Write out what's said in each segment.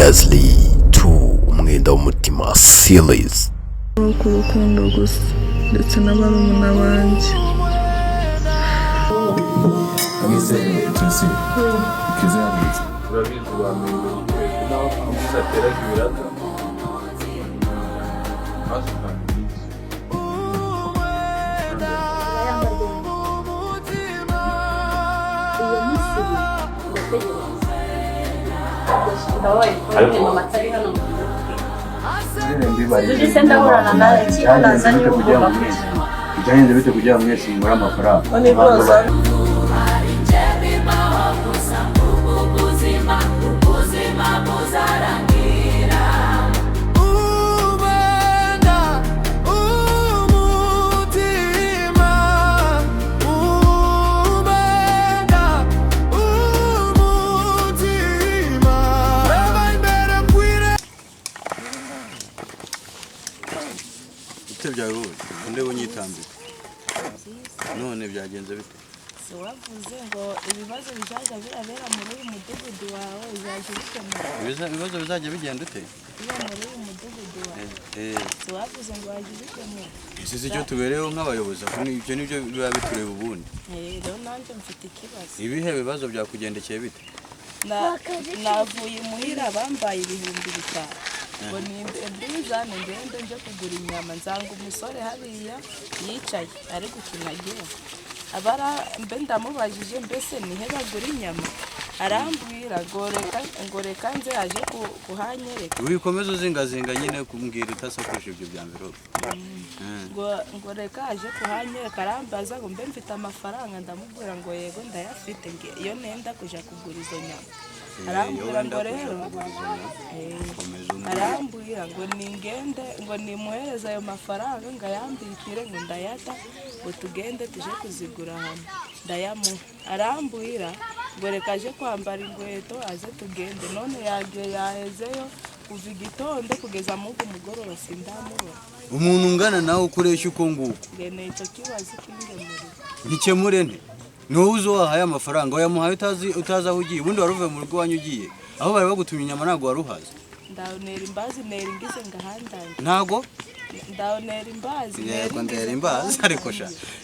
Previously to Umwenda w'umutima series. Ku rukundo gusa ndetse n'abarumuna banjye. Ijyanye bite kugira mwese muri amafaranga byawe undi unyitambika none byagenze bite So wavuze ngo ibibazo bizaza birabera muri uyu mudugudu wawe bizaje bikemura ibibazo bizajya bigenda ute muri uyu mudugudu wawe so wavuze ngo waje bikemura isi cyo tubereho nk'abayobozi ibyo nibyo biba bitureba ubundi rero nanjye mfite ikibazo ibihe bibazo byakugendekeye bite navuye muhira bambaye 5,000 ngo ndizane ngende nje kugura inyama nzanga umusore hariya yicaye ari gukina game abara mbe ndamubajije mbese nihe bagura inyama arambwira ngo reka nze aje kuhanyereka wikomeza uzingazinga nyine kumbwira utasakoresha ibyo byambirobe ngo reka aje kuhanyereka arambaza ngo mbe mfite amafaranga ndamubwira ngo yego ndayafite iyo nenda kuja kugura izo nyama arambwira ngo rero arambwira ngo ningende ngo nimuhereze ayo mafaranga ngo ayambikire ngo ndayata ngo tugende tuje kuzigura hano ndayamuha arambwira ngo reka aje kwambara inkweto aze tugende none yagiye yahezeyo kuva igitondo kugeza mu mugoroba sindamubona umuntu ungana nawe ukoresha uko nguko ngene icyo kibazo kingemurira nkikemure nte nuzo wahaye amafaranga wayamuhaye utaza aho ugiye ubundi waruvuye mu rugo wanyu ugiye aho bari bagutumye inyama ntago waruhaze ndabonera imbazi nera ingize ngahandanye ntago ndabonera imbazi yego ndera imbazi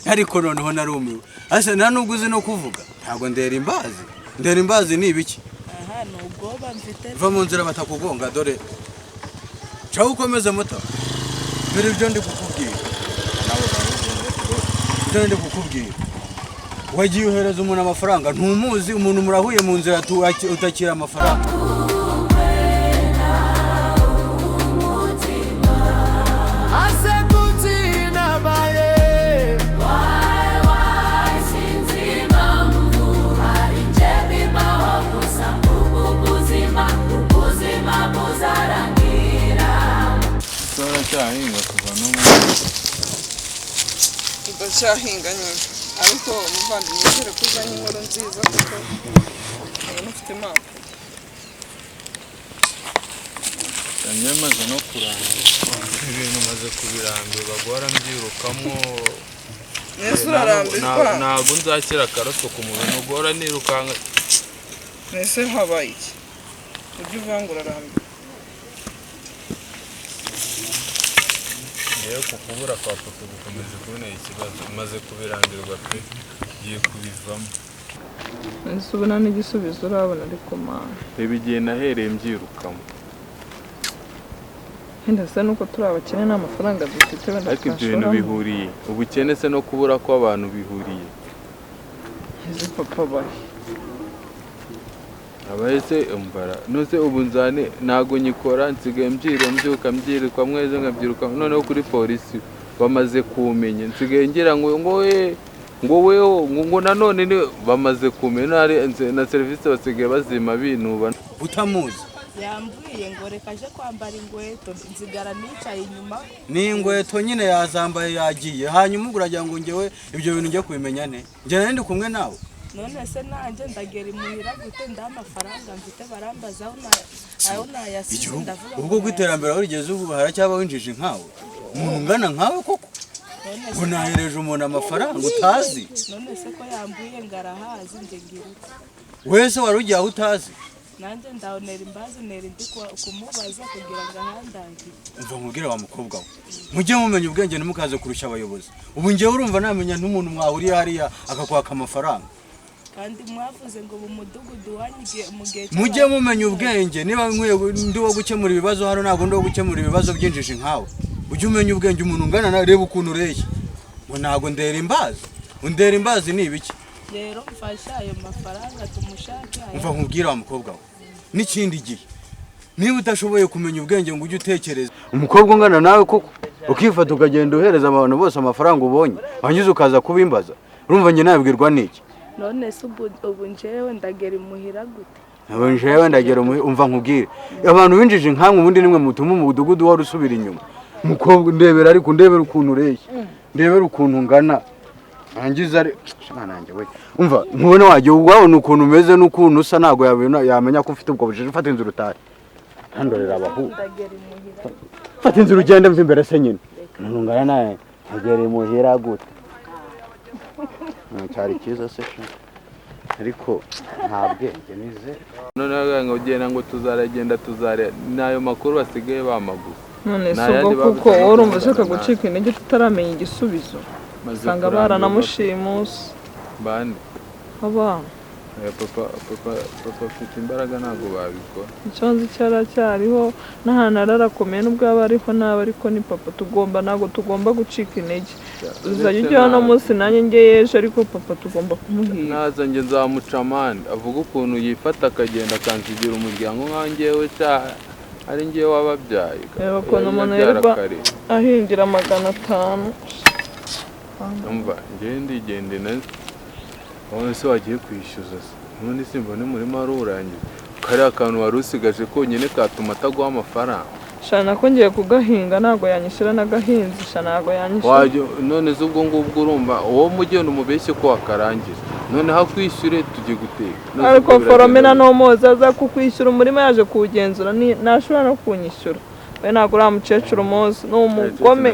ariko noneho narumiwe ase nta nubwo uzi no kuvuga ntago ndera imbazi ni ibiki aha nubwoba mfite va mu nzira batakugonga dore caho ukomeze muto dore ibyo ndi kukubwira wagiye uhereza umuntu amafaranga ntumuzi umuntu murahuye mu nzira utakira amafaranga cyahinga nyine ariko umuvandimwe yizere ko uzanye inkuru nziza kuko umuntu ufite impamvu yamaze no kurambirwa ibintu maze kubirambirwa guhora mbyirukamo nese urarambirwa ntabwo nzakira akaraso ku mubiri guhora nirukanka nese habaye iki ujye uvanga urarambirwa kukubura kwa papa gukomeza kubona ikibazo maze kubirambirwa pe giye kubivamo nese ubona n'igisubizo urabona ariko mana reba igihe nahereye mbyirukamo wenda se nuko turi abakene nta mafaranga dufite wenda ariko ibyo bintu bihuriye ubukene se no kubura kw'abantu bihuriye ese papa bahe abahise umbara nose ubu nzane nago nyikora nsigaye mbyuka mbyirikwa mweze nkabyiruka noneho kuri polisi bamaze kumenya nsigaye ngira ngo weho ngo nanone ni bamaze kumenya na serivisi basigaye bazima binuba utamuzi yambwiye ngo reka aje kwambara inkweto nzigara nicaye inyuma ni inkweto nyine yazambaye yagiye hanyuma uragira ngo ngewe ibyo bintu njye kubimenya ne njye nari ndi kumwe nawe none se nanjye ndagera imuhira gute nda amafaranga mfite barambaza aho nayasize ndavuga ubwo gwiterambere aho rigeze ubu haracyaba winjije nkawe umuntu ungana nkawe koko ngo nahereje umuntu amafaranga utazi none se ko yambuye ngarahazi nje ngira wese wari ugiye aho utazi nanjye ndabonera imbazi nera ndi kumubaza kugira ngo ahandangire. umva nkubwire wa mukobwa we mujye mumenya ubwenge ntimukaze kurusha abayobozi ubu ngewe urumva namenya n'umuntu mwahuriye hariya akakwaka amafaranga kandi mwavuze ngo mu mudugudu wanyigiye mu gihe mujye mumenya ubwenge niba nkwiye ndi wo gukemura ibibazo hano ntabwo ndi wo gukemura ibibazo byinjije nkawe ujye umenya ubwenge umuntu ungana na reba ukuntu ureshya ngo ntabwo ndera imbazi ni ibiki rero mfasha ayo mafaranga tumushake umva nkubwire wa mukobwa we n'ikindi gihe niba utashoboye kumenya ubwenge ngo ujye utekereza umukobwa ungana nawe koko ukifata ukagenda uhereza abantu bose amafaranga ubonye wangize ukaza kubimbaza urumva njye nabwirwa n'iki none se ubu njyewe ndagera imuhira gute ubu njyewe ndagera imuhira umva nkubwire abantu binjije nkamwe ubundi nimwe mutuma umudugudu wari usubira inyuma umukobwa ndebera ariko ndebera ukuntu ureshya ndebera ukuntu ungana angiza ari nanjye we umva ntubone wagiye wabona ukuntu umeze n'ukuntu usa ntabwo yamenya ko ufite ubwo bujiji ufata inzira utahe ndorera abahu fata inzira ugende mva imbere se nyine ntungana nawe ndagera imuhira gute cyari cyiza se ariko nta bwenge nize none ngo ugenda ngo tuzaragenda n'ayo makuru basigaye bamaguza none se ubwo kuko urumva ushaka gucika intege tutaramenya igisubizo usanga baranamushimuse bande abana papa afite imbaraga ntabwo babikora ikibazo cyaracyariho n'ahantu ararakomeye n'ubwo yaba ariho naba ariko ni papa ntabwo tugomba gucika intege uzajya ujya hano munsi nanjye ngeyeje ariko papa tugomba kumuhira naza njye nzamuca amande avuga ukuntu yifata akagenda akansigira umuryango nkangewe ari ngewe wababyaye reba ukuntu umuntu yerwa ahingira 500 umva ngewe ndigende nazo none se wagiye kwishyuza se none se mbone murimo arurangiza kariya kantu wari usigaje konyine katuma ataguha amafaranga shana ko ngiye kugahinga ntabwo yanyishyura n'agahinzi shana ntabwo yanyishyura none se ubwo ngubwo urumva uwo mugenda umubeshye ko wakarangiza none hakwishyure tujye guteka ariko foromena n'umuzi aza kukwishyura umurima yaje kuwugenzura ntashobora no kunyishyura we ntabwo uriya mukecuru umuzi ni umugome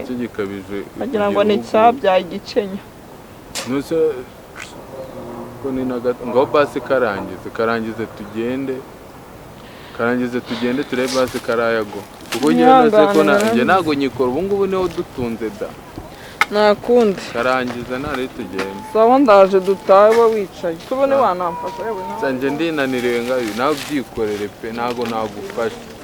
agira ngo ni icyabyaye igikenya ngaho basi karangize tugende turebe basi karayago kuko njye ntabwo nyikora ubu ngubu niho dutunze da nta kundi karangiza ntare tugende sawa ndaje dutahe we wicaye tubone wanamfasha yewe nta njye ndinaniriwe ngaho nawe ubyikorere pe ntabwo nagufasha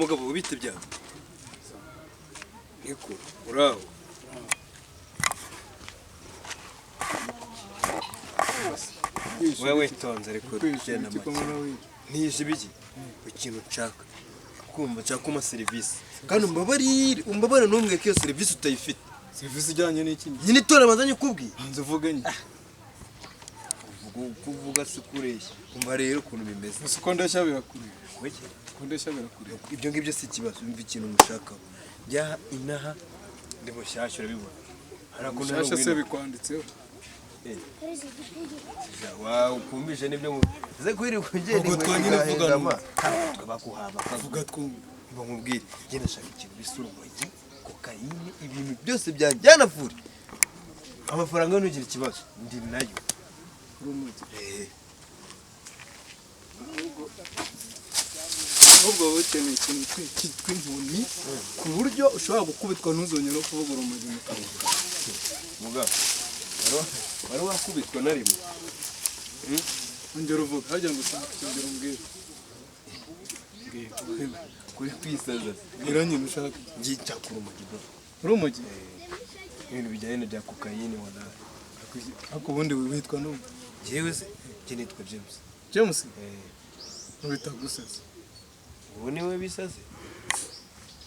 mugabo ubite byawe niko uraho wewe tonze ariko genda ntije biki ikintu nshaka kumva nshaka kuma service kandi umbabara n'umwe ko iyo service utayifite serivisi ijyanye n'iki nyine itora bazanye kubwiye hanze uvuge nyine kuvuga se kureshya umva rero ukuntu bimeze uko ndashya birakureba weke uko ndashya birakureba ibyo ngibyo si ikibazo umva ikintu mushaka njya inaha ndi mushyashya urabibona harakuntu mushyashya se bikwanditseho wow kumbije nibyo ze kwirirwa ugenda ubwo twanyine vugana bakuhaba vuga twumva ngo nkubwire ngenda shaka ikintu bisura umujyi kokayine ibintu byose byanavura amafaranga ntugira ikibazo ndi nayo urumujyi ahubwo wowe ukeneye ikintu cyitwa inkoni ku buryo ushobora gukubitwa ntuzongere no kuvuga urumogi mu kanwa mugabo wari wakubitwa na rimwe ongera uvuga hajya ngo ushaka ongera umbwire kuri kwisaza mbwira nyine ushaka ngicyakura urumogi bro urumogi ibintu bijyanye na bya kokayine wala ariko ubundi witwa n'umwe jewe se njye nitwa James James wita gusasa ubu ni we bisaze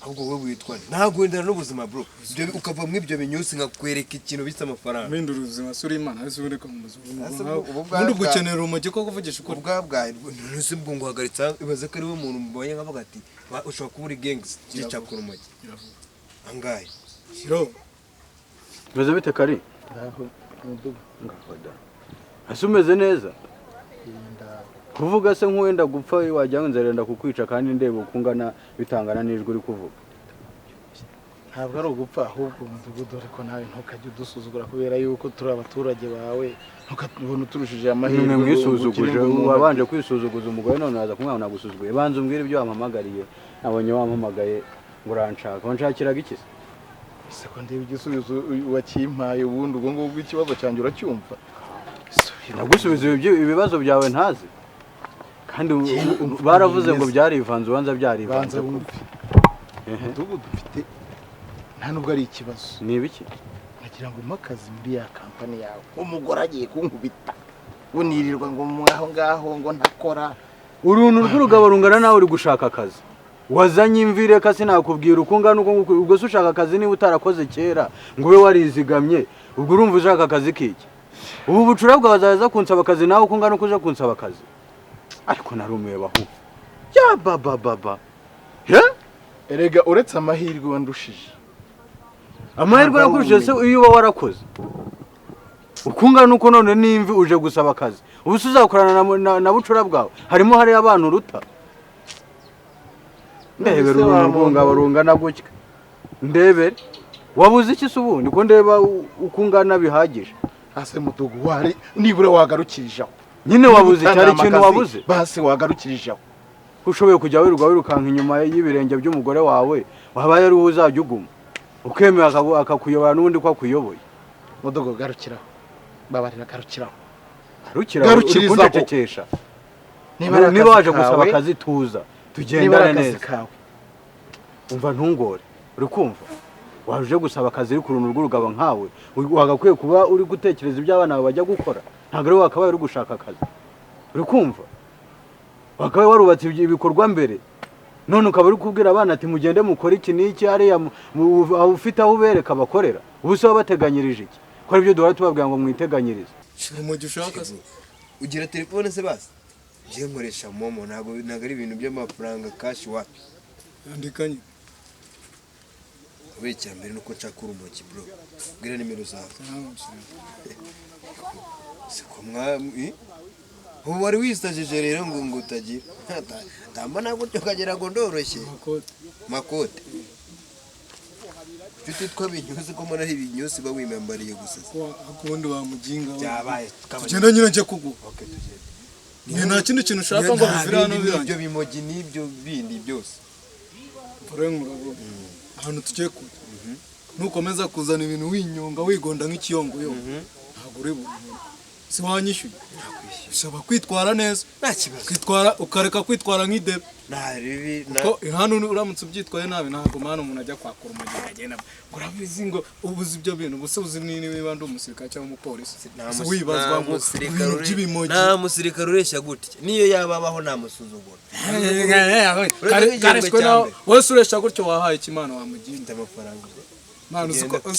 ahubwo wowe witwa ntabwo wendana n'ubuzima bro ibyo ukava mu ibyo binyusi nkakwereka ikintu bisa amafaranga mpindura ubuzima suri imana ese ureka mu buzima ubundi ugukenera urumogi ko kuvugisha ukuri ubwabwa ntuzi bwo nguhagaritsa ibaze ko ari we muntu mubonye nkavuga ati ushobora kuba uri gangs cyakora urumogi angahe shiro Meze bite kari? Ase umeze neza? Kuvuga se nk'uwenda gupfa wajya nzerenda kukwica kandi ndeba ukungana bitangana n'ijwi uri kuvuga. Ntabwo ari ugupfa ahubwo umudugudu ariko nawe ntukajye udusuzugura kubera yuko turi abaturage bawe ntukabona uturushije amahirwe. Nimwe mwisuzuguje wabanje kwisuzuguza umugore none aza kumwana nagusuzuguye. Banza umbwire ibyo wampamagariye. Nabonye wampamagaye ngo uranshaka. Wanshakiraga iki se? Seko ndeba igisubizo wakimpaye ubundi ubwo ngubwo ikibazo cyanjye uracyumva. Nagusubiza ibibazo byawe ntazi. Kandi baravuze ngo byari ivanze ubanza byari ivanze. Umudugudu dufite nta nubwo ari ikibazo. Ni ibiki? Nagira ngo makazi muri ya kampani yawe. Umugore agiye kunkubita. Unirirwa ngo mwaho ngaho ngo ntakora. Uruntu rw'urugabo rungana nawe uri gushaka akazi. Wazanye imvire kasi nakubwira ukungana ubwo se ushaka akazi niba utarakoze kera ngo ube warizigamye ubwo urumva ushaka akazi kiki. Ubu bucura bwazaza kunsaba akazi nawe ukungana ukuje kunsaba akazi. Ariko narumiye bahu. Ya baba. He? Erega uretse amahirwe wandushije. Amahirwe nakurushije se iyo uba warakoze. Ukungana uko none nimvi uje gusaba akazi. Ubu se uzakorana na bucura bwawe. Harimo hari abantu ruta. Ndebera urungano rungana gutya. Ndebere. Wabuze iki se ubundi ko ndeba ukungana bihagije. Ase mudugu wari nibura wagarukirijaho. Nyine wabuze cyari ikintu wabuze. Base wagarukirijaho. Ushoboye kujya wirukanka inyuma y'ibirenge by'umugore wawe wabaye ari uzajya uguma. Ukemera akakuyobora n'undi ko akuyoboye. Mudugu garukiraho. Babarira garukiraho. Garukiriza. Niba waje gusaba akazi tuza. Tugendane neza. Umva ntungore. Uri kumva? Waje gusaba akazi ku runtu rw'urugabo nkawe. Wagakwiye kuba uri gutekereza ibyo abana bajya gukora. Ntabwo ari wakabaye uri gushaka akazi. Uri kumva? Wakabaye warubatse ibikorwa mbere. None ukaba uri kubwira abana ati mugende mukora iki n'iki ariya ufite aho ubereka bakorera. Ubu se wabateganyirije iki? Ko ibyo duhora tubabwira ngo mwiteganyirize. Umugi ushaka se ugira telefone se basi je nkoresha momo ntago ari ibintu by'amafaranga cash wapi andikanye wecya mbere nuko nshaka urumoki bro bwira nimero zawe siko ubu wari wisajije rero ngo utagira tamba nagutyo kagera ngo ndoroshye makote Fite twabinyuze ko muri ibinyusi bawimembariye gusa akundi bamuginga byabaye tugenda nyine nje kugu okay tugenda nta kindi kintu ushaka ngo bivirano ibyo bimogi n'ibyo bindi byose urengura ahantu tugiye ku nukomeza kuzana ibintu winyonga wigonda nk'ikiyongo yo ntabwo uri buntu si wanyishyuye usaba kwitwara neza kwitwara ukareka kwitwara nk'idebe ko hano uramutse ubyitwaye nabi ntabwo mana umuntu ajya kwakura umugeni agenda urabizi ngo ubuze ibyo bintu buse uzi niba ndi umusirikare cyangwa umupolisi wibazwa ngo ibintu by'ibimogi nta musirikare ureshya gutya niyo yababaho nta musuzugura kareswe nawe wese ureshya gutyo wahaye ikimana wamuginda amafaranga Manu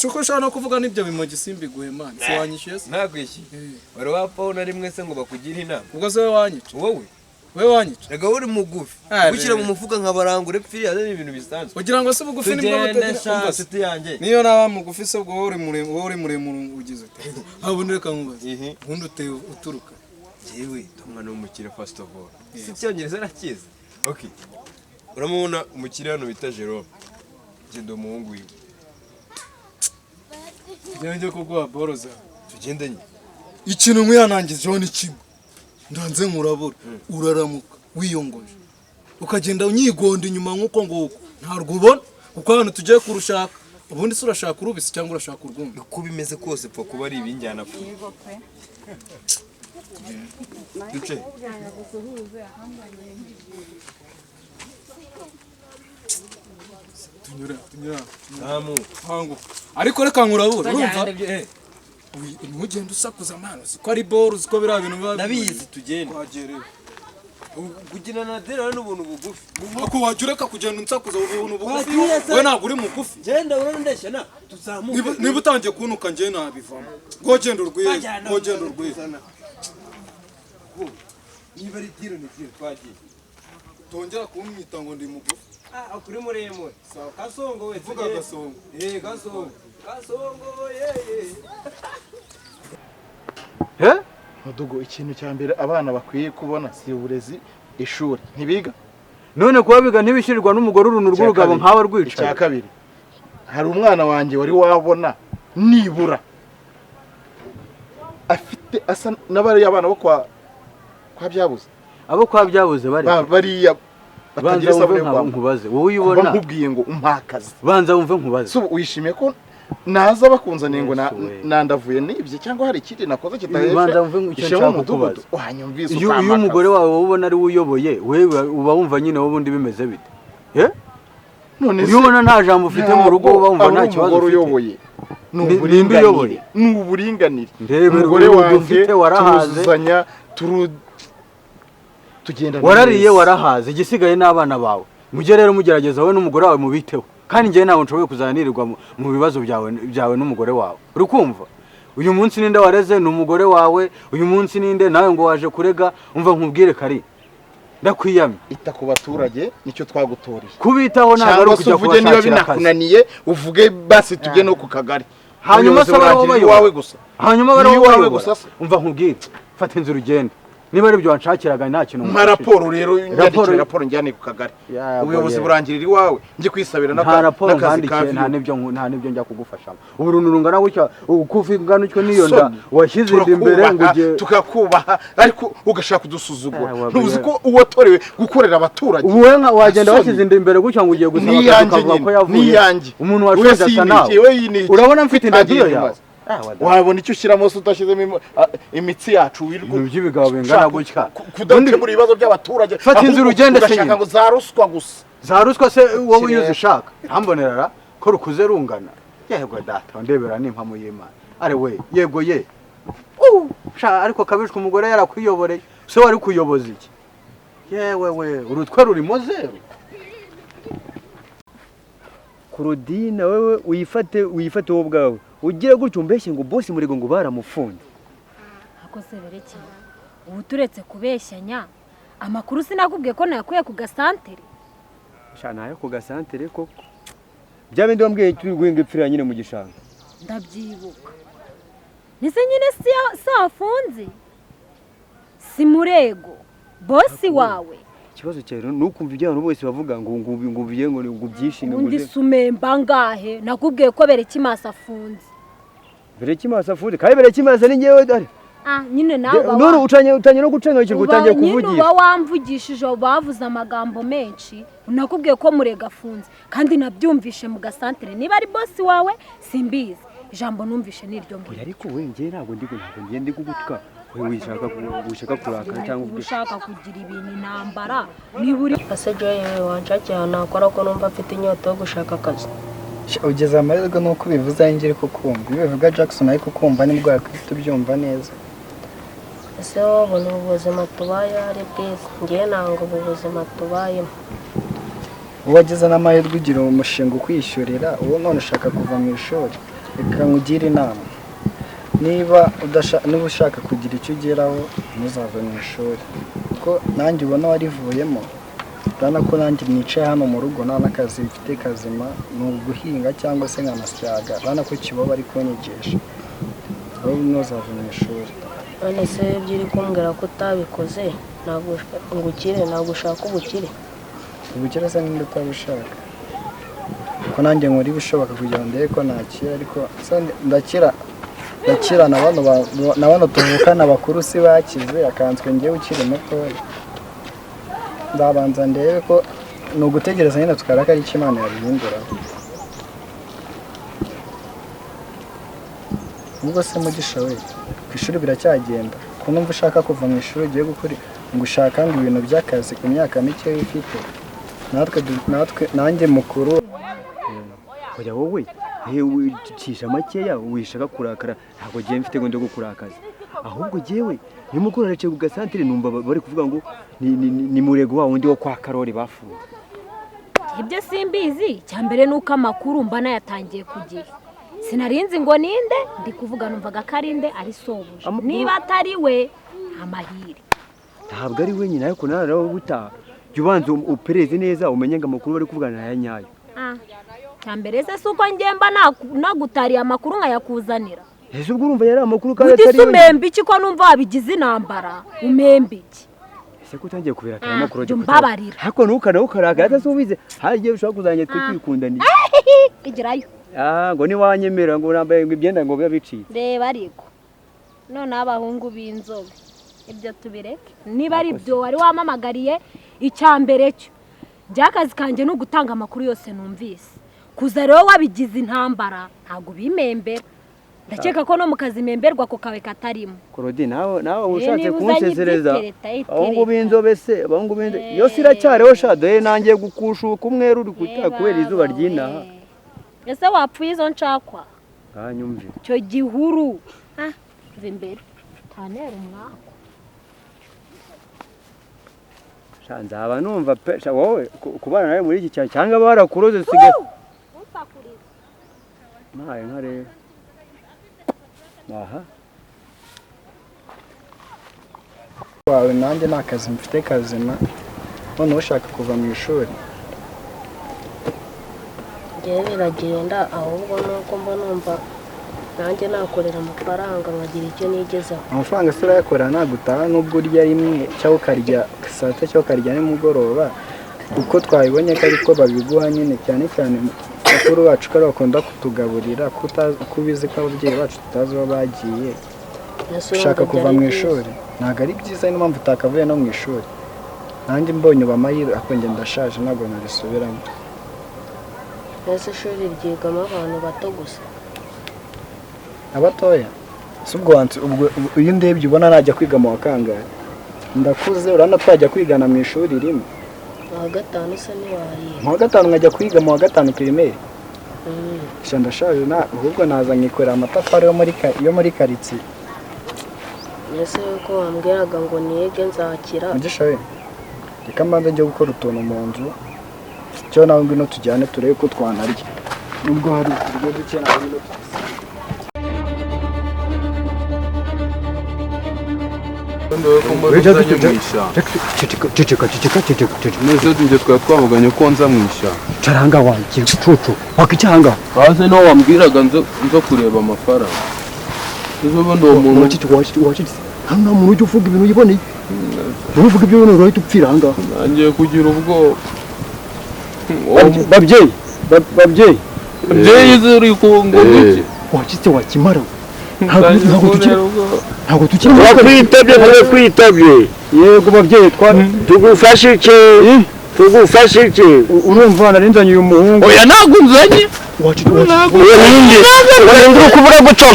uko ushaka no kuvuga n'ibyo bimogi simbiguhe man si wanyishyuye se nagwishyuye wari wapaho na rimwe se ngo bakugire inama ubwo se wanyica we wanyica rega uri mugufi gushyira mu mufuka nkabarangure pfiri azana ibintu bisanzwe ugira ngo se bugufi nibwo bategeka siti yanjye niyo naba mugufi se ubwo wowe uri muremure ugize abundi reka nkubaze ubundi uteye uturuka yewe umwana w'umukire first of all si cyongereza arakiza okay uramubona umukire hano bita Jerome genda umuhungu wiwe Tugende kuguha boroza tugendanye ikintu nkwihanangijeho ni kimwe ndanze nkurabura uraramuka wiyongoje ukagenda unyigonda inyuma nk'uko nguko ntarwo ubona kuko hano tugiye kurushaka ubundi se urashaka urubisi cyangwa urashaka urwumva uko bimeze kose pfa kuba ari ibinjyana fu duce tunyura namu hangu ariko reka nkurabura urumva ntugende usakuza amano siko ari boro siko biriya bintu biba nabizi tugende kwagereye kugira na dera n'ubuntu bugufi ako wajya ureka kugenda unsakuza ubuntu bugufi Wagiye se. we ntabwo uri mugufi genda urandeshya na tuzamuke niba utangiye kunuka njye nabivamo ngo genda urweze ngo genda urweze niba ari tiro ni tiro twagiye tongera kumwita ngo ndi mugufi kuri muremure sawa kasongo we vuga gasongo kasongo yeye mudugu ikintu cya mbere abana bakwiye kubona si uburezi ishuri ntibiga none kuba biga ntibishirirwa n'umugore uruntu rw'urugabo nkawe rwicaye icya kabiri hari umwana wanjye wari wabona nibura afite asa n'abariya abana bo kwa byabuze abo kwa byabuze bariya batagira isabune yo kwambara nkubaze wowe uyibona nkubwiye ngo umpakaze banza wumve nkubaze so wishimiye ko naza bakunzaniye ngo nandavuye nibye cyangwa hari ikindi nakoze banza wumve icyo nshaka kubaza wanyumvise iyo umugore wawe ubona ari we uyoboye wewe uba wumva nyine wowe undi bimeze bite none iyo ubona nta jambo ufite mu rugo uba wumva nta kibazo ufite ni uburinganire umugore wanjye turuzuzanya tugenda warariye warahaze igisigaye n'abana bawe mujye rero mugerageza wowe n'umugore wawe mubiteho kandi njyewe ntabwo nshoboye kuzanirirwa mu bibazo byawe n'umugore wawe uri kumva uyu munsi ninde wareze ni umugore wawe uyu munsi ninde nawe ngo waje kurega umva nkubwire kari ndakwiyamye ita ku baturage nicyo twagutoreye kubitaho ntabwo ari ukujya kubashakira niba binakunaniye uvuge basi tujye no ku kagari hanyuma se iwawe gusa hanyuma iwawe gusa umva nkubwire fata inzira ugende niba ari byo wanshakiraga nta kintu mpa raporo rero nyandikire raporo njyane ku kagari ubuyobozi burangirira iwawe njye kwisabira n'akazi ka nta nibyo njya kugufashamo ubu runtu rungana gutya ukuvingana utyo niyo nda washyize imbere ngo ugiye tukakubaha ariko ugashaka kudusuzugura ntuzi ko uwatorewe gukorera abaturage ubu we wagenda washyize imbere gutya ngo ugiye gusaba akavuga ko yavuye umuntu washyize asa nawe urabona mfite indadiyo yawe wabona icyo ushyiramo se udashyizemo imitsi yacu wirwa ibigabo bingana gutya kudakemura ibibazo by'abaturage fata inzira ugende se ugashaka ngo za ruswa gusa za ruswa se wowe unyuze ushaka ntambonera ko rukuze rungana yego data ndebera n'impamo y'Imana ari we yego ye ariko kabishwe umugore yarakwiyoboreye se wari kuyoboza iki yewe we urutwe rurimo zeru Claudine wewe uyifate wowe ubwawe ugira gutyo mbeshye ngo boss murego ngo baramufunze akose bereke ubu turetse kubeshyanya amakuru sinakubwiye ko nayakuye ku gasantere shana yo ku gasantere koko byabe ndombwiye turi guhinga ipfira nyine mu gishanga ndabyibuka nise nyine si afunze si murego boss wawe ikibazo cyero nukumva ibyano bose bavuga ngo ngubiye ngo byishime undi sumemba ngahe nakubwiye ko bereke imasa afunze bereke imasa afunze kandi bereke imasa ni ngewe dare nyine nawe none utanye no gucengakirwa utangiye kuvugisha nyine wamvugishije bavuze amagambo menshi nakubwiye ko murega afunze kandi nabyumvishe mu gasantere niba ari boss wawe simbizi ijambo numvishe niryo mbere ariko we ngiye ntabwo ndi kugutuka wishaka kurakara cyangwa ushaka kugira ibintu intambara niba uri asejo yewe wanshakira nakora ko numva afite inyota yo gushaka akazi ugeze amahirwe nuko bivuze ngiri kukumva iyo bivuga Jackson ariko kumva nibwo yakwita ubyumva neza ese wowe ni ubuzima tubaye ari bwiza ngiye nanga ubu buzima tubayemo uwagize n'amahirwe ugira umushinga ukwishyurira uwo none ushaka kuva mu ishuri reka nkugire inama niba ushaka kugira icyo ugeraho ntuzave mu ishuri kuko nanjye ubona warivuyemo urabona ko nanjye nicaye hano mu rugo nta n'akazi mfite kazima ni uguhinga cyangwa se nkanasyaga urabona ko kiboba ari kunyigisha wowe ntuzave mu ishuri none se ibyo uri kumbwira ko utabikoze ntabwo ushaka ubukire ubukire se n'indi utabishaka ko nanjye nkora ibishoboka kugira ngo ndebe ko nakira ariko ndakira na bano tuvukana bakuru si bakize akanzwe ngewe ukiri mutoya ndabanza ndebe ko ni ugutegereza nyine tukaraka ari icyo Imana yabihindura ubwo se mugisha we ku ishuri biracyagenda ko numva ushaka kuva mu ishuri ugiye gukora ngo ushaka ngo ibintu by'akazi ku myaka mike ufite natwe nanjye mukuru oya wowe ucisha makeya wishaka kurakara ntabwo giye mfite ngo ndi gukurakaza ahubwo jewe nimukora rece ku gasantere numva bari kuvuga ngo ni murego wa wundi wo kwa Karori bafunze. Ibyo simbizi cyambere nuko amakuru mba nayatangiye kugiye. Sinarinzi ngo ninde ndi kuvuga numvaga karinde ari sobuje. Niba atari we amahiri. Ntabwo ari wenyine ariko nararaho guta. Jubanze upereze neza umenye ngo amakuru bari kuvugana ya nyayo. Cyambere se suko ngemba nagutariye amakuru nkayakuzanira. Ese ubwo urumva yari amakuru kandi atari yo. Umembe iki ko numva wabigize intambara? Umembe iki? Ese kutangiye kubera kandi amakuru cyo mbabarira. Hako nukaraga atasubize. Hagiye ushaka kuzanye twe kwikundani. Igirayo. Ngo ni wanyemera ngo nambaye ibyenda ngo biba bicitse. Reba ariko. None abahungu b'inzobe. Ibyo tubireke. Niba ari byo wari wamamagariye icyambere cyo. Byakazi kanje no gutanga amakuru yose numvise. Kuza rero wabigize intambara ntago bimembera. Ndakeka ko no mukazi memberwa ko kawe katarimo. Korodi nawe ushatse kunsezereza. Abahungu b'inzobe se, abahungu b'inzobe. Yo siracyareho shado nangiye gukushuka umweru uri kutaka kubera izuba ryinaha. Ese wapfuye izo nshakwa? Nyumve. Cyo gihuru. Imbere. Tanera umwako. Shanza aba numva pesha wowe kubana nawe muri iki cyane cyangwa barakuroze sige. Naye nkare. Aha. Wawe nanjye nakazi mfite kazima. None ushaka kuva mu ishuri. Ngewe biragenda ahubwo nuko mba numva nanjye nakorera amafaranga nkagira icyo nigezaho. Amafaranga se urayakorera nagutaha nubwo urya rimwe cyangwa ukarya saa sita cyangwa ukarya nimugoroba uko twabibonye ko ariko babiguha nyine cyane cyane bakuru bacu ko bakunda kutugaburira kubizi ko ababyeyi bacu tutazi aho bagiye. Ushaka kuva mu ishuri ntabwo ari byiza niyo mpamvu utakavuye no mu ishuri. Nanjye mbonye ubamahirwe akongera ndashaje ntabwo narisubiramo. Ese ishuri ryigamo abantu bato gusa? Abatoya subwo uyu ndebye ubona najya kwiga mu wakangaye. Ndakuze urana twajya kwigana mu ishuri rimwe. Wa gatanu se ni wahiye. Mu wa gatanu nkajya kwiga mu wa gatanu primaire. Ndashaje ahubwo nazanye ikorera amatafari yo muri karitsiye. Ese ko wambwiraga ngo niyege nzakira. Mugisha we reka mbanze njye gukora utuntu mu nzu cyo nawe ngwino tujyane turebe ko twanarya nubwo hari uburyo duke na bino. Ceceka twavuganye ko nza mu ishyamba. Caranga wanjye cucu wakicyanga baze no wambwiraga nzo kureba amafaranga. Ejo bundi uwo muntu wacitse hano muntu ujye uvuga ibintu yiboneye. Uvuga ibyo bintu urahita upfira hanga. Nangiye kugira ubwoba. Babyeyi zuri kungo guki wacitse wakimara. Ntabwo kwitabye yego babyeyi tugufashe iki urumva narinzanye uyu muhungu oya ntabwo nzanye wacitse kuvuga guco